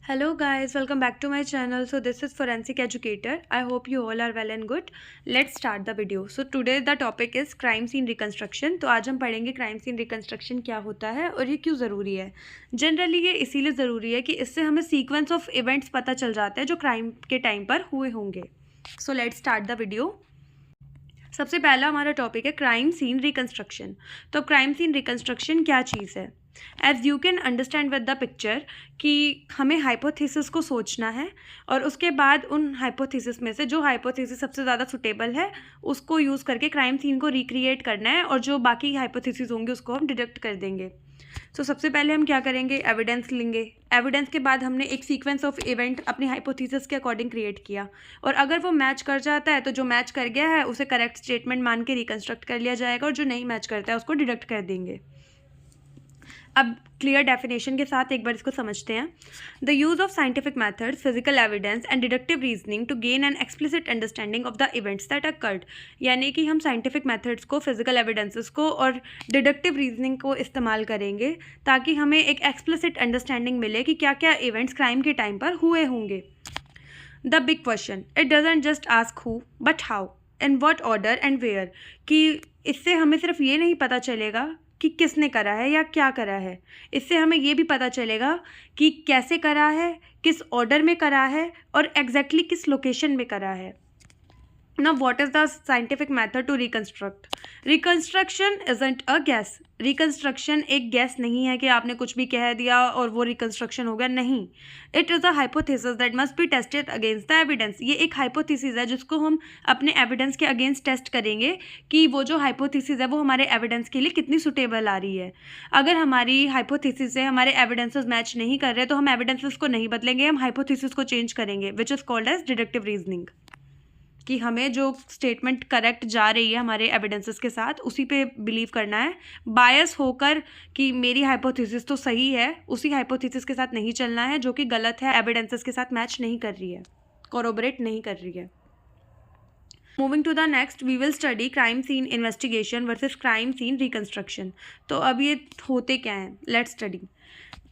Hello guys, welcome back to my channel. So this is Forensic Educator. I hope you all are well and good. Let's start the video. So today the topic is crime scene reconstruction. तो आज हम पढ़ेंगे crime scene reconstruction क्या होता है और ये क्यों ज़रूरी है. जनरली ये इसीलिए ज़रूरी है कि इससे हमें सीक्वेंस ऑफ इवेंट्स पता चल जाता है जो क्राइम के टाइम पर हुए होंगे. So let's start the video. सबसे पहला हमारा टॉपिक है क्राइम सीन रिकन्स्ट्रक्शन. तो क्राइम सीन रिकन्स्ट्रक्शन क्या चीज़ है. As you can understand with the picture कि हमें हाइपोथेसिस को सोचना है और उसके बाद उन हाइपोथेसिस में से जो हाइपोथेसिस सबसे ज़्यादा सुटेबल है उसको यूज़ करके क्राइम सीन को रिक्रिएट करना है और जो बाकी हाइपोथेसिस होंगे उसको हम डिडक्ट कर देंगे. सो सबसे पहले हम क्या करेंगे, एविडेंस लेंगे. एविडेंस के बाद हमने एक सीक्वेंस ऑफ इवेंट अपनी हाइपोथेसिस के अकॉर्डिंग क्रिएट किया और अगर वो मैच कर जाता है तो जो मैच कर गया है उसे करेक्ट स्टेटमेंट मान के रिकन्स्ट्रक्ट कर लिया जाएगा और जो नहीं मैच करता है उसको डिडक्ट कर देंगे. अब क्लियर डेफिनेशन के साथ एक बार इसको समझते हैं. The use of scientific methods, physical evidence and deductive reasoning to gain an explicit understanding of the events that occurred. यानी कि हम साइंटिफिक मैथड्स को, फिजिकल एविडेंसेस को और डिडक्टिव रीजनिंग को इस्तेमाल करेंगे ताकि हमें एक एक्सप्लिसिट अंडरस्टैंडिंग मिले कि क्या क्या इवेंट्स क्राइम के टाइम पर हुए होंगे. The big question, it doesn't just ask who but how, in what order and where. कि इससे हमें सिर्फ ये नहीं पता चलेगा कि किसने करा है या क्या करा है, इससे हमें ये भी पता चलेगा कि कैसे करा है, किस ऑर्डर में करा है और एग्जैक्टली किस लोकेशन में करा है. Now, what is the scientific method to reconstruct? Reconstruction isn't a guess. Reconstruction एक guess नहीं है कि आपने कुछ भी कह दिया और वो reconstruction हो गया. नहीं, it is a hypothesis that must be tested against the evidence. ये एक hypothesis है जिसको हम अपने evidence के against test करेंगे कि वो जो hypothesis है वो हमारे evidence के लिए कितनी suitable आ रही है. अगर हमारी hypothesis से हमारे evidences match नहीं कर रहे तो हम evidences को नहीं बदलेंगे, हम hypothesis को change करेंगे, which is called as deductive reasoning. कि हमें जो स्टेटमेंट करेक्ट जा रही है हमारे एविडेंसेस के साथ उसी पे बिलीव करना है, बायस होकर कि मेरी हाइपोथेसिस तो सही है, उसी हाइपोथेसिस के साथ नहीं चलना है जो कि गलत है, एविडेंसेस के साथ मैच नहीं कर रही है, कोरोबरेट नहीं कर रही है. Moving to the next, we will study crime scene investigation versus crime scene reconstruction. तो अब ये होते क्या हैं, लेट्स स्टडी.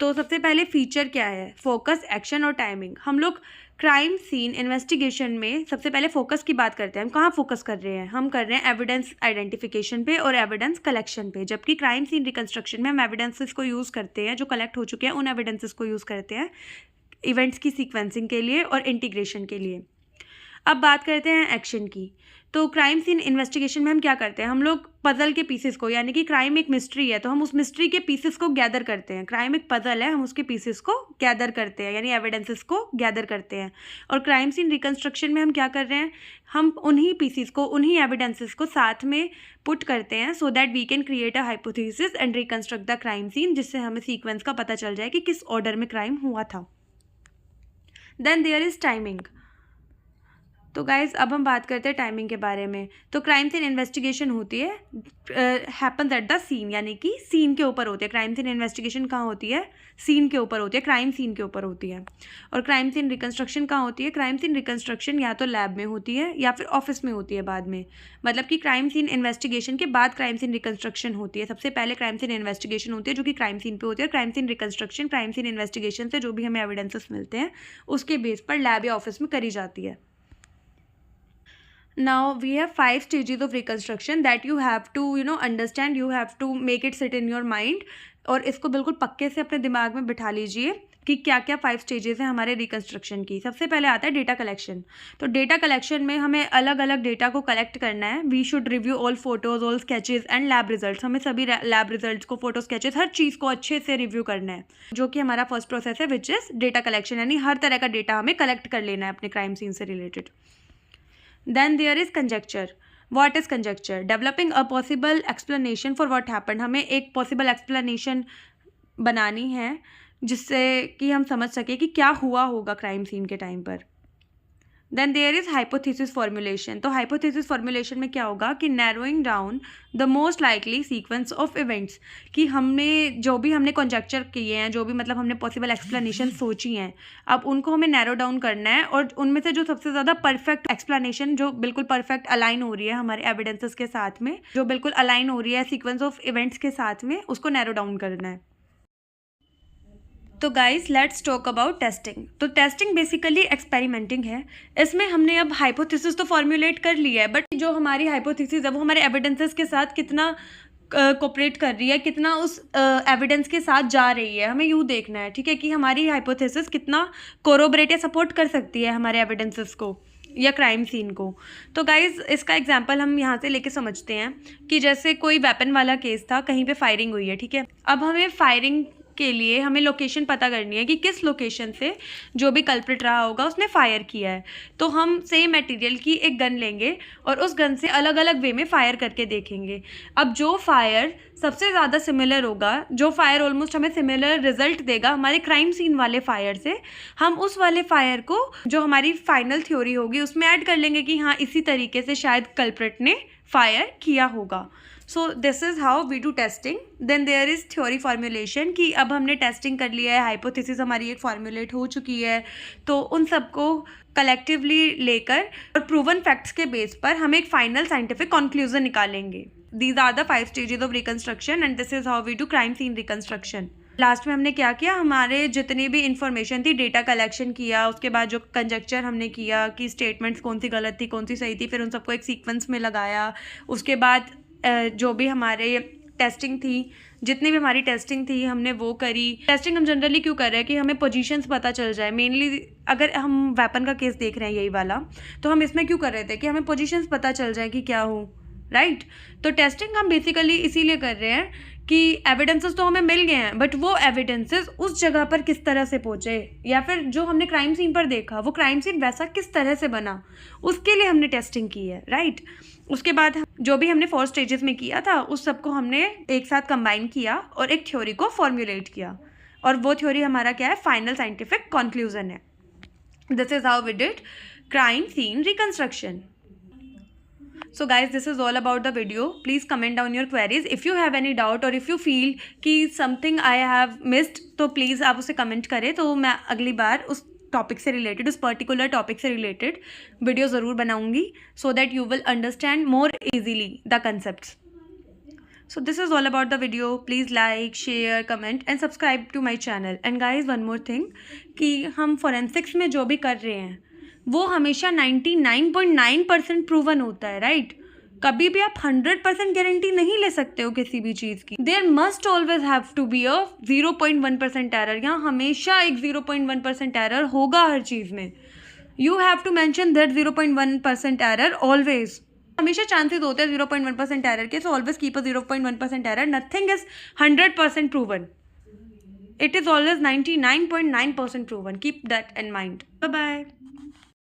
तो सबसे पहले फीचर क्या है, फोकस, एक्शन और टाइमिंग. हम लोग क्राइम सीन इन्वेस्टिगेशन में सबसे पहले फोकस की बात करते हैं. हम कहाँ फोकस कर रहे हैं, हम कर रहे हैं एविडेंस आइडेंटिफिकेशन पे और एविडेंस कलेक्शन पे. जबकि क्राइम सीन रिकन्स्ट्रक्शन में हम एविडेंसेस को यूज़ करते हैं जो कलेक्ट हो चुके हैं, उन एविडेंसेस को यूज़ करते हैं इवेंट्स की सीक्वेंसिंग के लिए और इंटीग्रेशन के लिए. अब बात करते हैं एक्शन की. तो क्राइम सीन इन्वेस्टिगेशन में हम क्या करते हैं, हम लोग पजल के पीसेस को, यानी कि क्राइम एक मिस्ट्री है तो हम उस मिस्ट्री के पीसेस को गैदर करते हैं. क्राइम एक पजल है, हम उसके पीसेस को गैदर करते हैं, यानी एविडेंसेस को गैदर करते हैं. और क्राइम सीन रिकन्स्ट्रक्शन में हम क्या कर रहे हैं, हम उन्हीं पीसेस को, उन्हीं एविडेंसेस को साथ में पुट करते हैं so that we can create a hypothesis and reconstruct the crime scene, जिससे हमें सीक्वेंस का पता चल जाए कि किस ऑर्डर में क्राइम हुआ था. Then there is timing. तो गाइज़ अब हम बात करते हैं टाइमिंग के बारे में. तो क्राइम सीन इन्वेस्टिगेशन होती है हैपन्स एट द सीन, यानी कि सीन के ऊपर होती है. क्राइम सीन इन्वेस्टिगेशन कहाँ होती है, सीन के ऊपर होती है, क्राइम सीन के ऊपर होती है. और क्राइम सीन रिकन्स्ट्रक्शन कहाँ होती है, क्राइम सीन रिकन्स्ट्रक्शन या तो लैब में होती है या फिर ऑफिस में होती है बाद में. मतलब कि क्राइम सीन इन्वेस्टिगेशन के बाद क्राइम सीन रिकन्स्ट्रक्शन होती है. सबसे पहले क्राइम सीन इन्वेस्टिगेशन होती है जो कि क्राइम सीन पे होती है. Crime scene reconstruction crime scene investigation से जो भी हमें एविडेंसेस मिलते हैं उसके बेस पर लैब या ऑफिस में करी जाती है. Now we have 5 stages of reconstruction that you have to understand, you have to make it sit in your mind. और इसको बिल्कुल पक्के से अपने दिमाग में बिठा लीजिए कि क्या क्या 5 स्टेजेस हैं हमारे रिकन्स्ट्रक्शन की. सबसे पहले आता है डेटा कलेक्शन. तो डेटा कलेक्शन में हमें अलग अलग डेटा को कलेक्ट करना है. We should review all photos, all sketches and lab results. हमें सभी लैब रिजल्ट्स को, फोटो, स्केचेस, हर चीज़ को अच्छे से रिव्यू करना है, जो कि हमारा फर्स्ट प्रोसेस है विच इज़ डेटा कलेक्शन. यानी हर तरह का डेटा हमें कलेक्ट कर लेना है अपने क्राइम सीन से related. Then there is conjecture. What is conjecture? Developing a possible explanation for what happened. हमें एक possible explanation बनानी है जिससे कि हम समझ सके कि क्या हुआ होगा क्राइम सीन के टाइम पर. Then there is hypothesis formulation. तो हाइपोथेसिस फॉर्मुलेशन में क्या होगा कि narrowing down the most likely sequence of events. कि हमने जो भी हमने कॉन्जेक्चर किए हैं, जो भी मतलब हमने पॉसिबल एक्सप्लेनेशन सोची हैं, अब उनको हमें नैरो डाउन करना है और उनमें से जो सबसे ज़्यादा परफेक्ट एक्सप्लेनेशन, जो बिल्कुल परफेक्ट अलाइन हो रही है हमारे एविडेंसेस के साथ में, जो बिल्कुल अलाइन हो रही है सीक्वेंस ऑफ इवेंट्स के साथ में, उसको नैरो डाउन करना है. तो guys let's talk about testing. तो टेस्टिंग बेसिकली एक्सपेरिमेंटिंग है। इसमें हमने अब हाइपोथेसिस तो फॉर्मुलेट कर लिया है, बट जो हमारी हाइपोथेसिस है वो हमारे एविडेंसेस के साथ कितना कोऑपरेट कर रही है, कितना उस एविडेंस के साथ जा रही है, हमें यूँ देखना है, ठीक है, कि हमारी हाइपोथेसिस कितना कोरोबरेट या सपोर्ट कर सकती है हमारे एविडेंसेस को या क्राइम सीन को। तो गाइज इसका एग्जांपल हम यहाँ से लेके समझते हैं कि जैसे कोई वेपन वाला केस था, कहीं पे फायरिंग हुई है, ठीक है। अब हमें फायरिंग के लिए हमें लोकेशन पता करनी है कि किस लोकेशन से जो भी कल्प्रिट रहा होगा उसने फायर किया है। तो हम सेम मटेरियल की एक गन लेंगे और उस गन से अलग अलग वे में फायर करके देखेंगे। अब जो फायर सबसे ज़्यादा सिमिलर होगा, जो फायर ऑलमोस्ट हमें सिमिलर रिजल्ट देगा हमारे क्राइम सीन वाले फायर से, हम उस वाले फायर को जो हमारी फाइनल थ्योरी होगी उसमें ऐड कर लेंगे कि हाँ इसी तरीके से शायद कल्प्रिट ने फायर किया होगा। So this is how we do testing. Then there is theory formulation कि अब हमने टेस्टिंग कर लिया है, हाइपोथेसिस हमारी एक फॉर्मुलेट हो चुकी है, तो उन सबको कलेक्टिवली लेकर और प्रूवन फैक्ट्स के बेस पर हम एक फाइनल साइंटिफिक कंक्लूजन निकालेंगे। These are the 5 stages of reconstruction and this is how we do crime scene reconstruction. Last में हमने क्या किया, हमारे जितनी भी इंफॉर्मेशन थी डेटा कलेक्शन किया, उसके बाद जो कंजक्चर हमने किया कि स्टेटमेंट्स कौन सी गलत थी कौन सी सही थी, फिर उन सबको एक सीक्वेंस में लगाया। उसके बाद जो भी हमारे टेस्टिंग थी, जितनी भी हमारी टेस्टिंग थी हमने वो करी। टेस्टिंग हम जनरली क्यों कर रहे हैं कि हमें पोजीशंस पता चल जाए। मेनली अगर हम वेपन का केस देख रहे हैं यही वाला, तो हम इसमें क्यों कर रहे थे कि हमें पोजीशंस पता चल जाए कि क्या हो, राइट। तो टेस्टिंग हम बेसिकली इसीलिए कर रहे हैं कि एविडेंसेस तो हमें मिल गए हैं, बट वो एविडेंसेस उस जगह पर किस तरह से पहुँचे, या फिर जो हमने क्राइम सीन पर देखा वो क्राइम सीन वैसा किस तरह से बना, उसके लिए हमने टेस्टिंग की है, राइट। उसके बाद जो भी हमने 4 स्टेजेस में किया था उस सबको हमने एक साथ कंबाइन किया और एक थ्योरी को फॉर्मुलेट किया, और वो थ्योरी हमारा क्या है, फाइनल साइंटिफिक कंक्लूजन है। This is how we did crime scene reconstruction. So guys, this is all about the video. Please comment down your queries. If you have any doubt or if you feel कि something I have missed, तो please आप उसे comment करें, तो मैं अगली बार उस topic से रिलेटेड, उस पर्टिकुलर टॉपिक से रिलेटेड वीडियो ज़रूर बनाऊंगी, so that you will understand more easily the concepts. So this is all about the video. Please like, share, comment and subscribe to my channel. And guys, one more thing कि हम forensics में जो भी कर रहे हैं वो हमेशा 99.9% प्रूवन होता है, राइट। कभी भी आप 100% गारंटी नहीं ले सकते हो किसी भी चीज़ की। There must always have to be a 0.1% error. यहाँ हमेशा एक 0.1% एरर होगा हर चीज़ में। You have to mention that 0.1% error always. हमेशा चांसेस होते हैं 0.1% एरर के, so always keep a 0.1% error. Nothing is 100% proven, it is always 99.9% proven. Keep that in mind. Bye bye.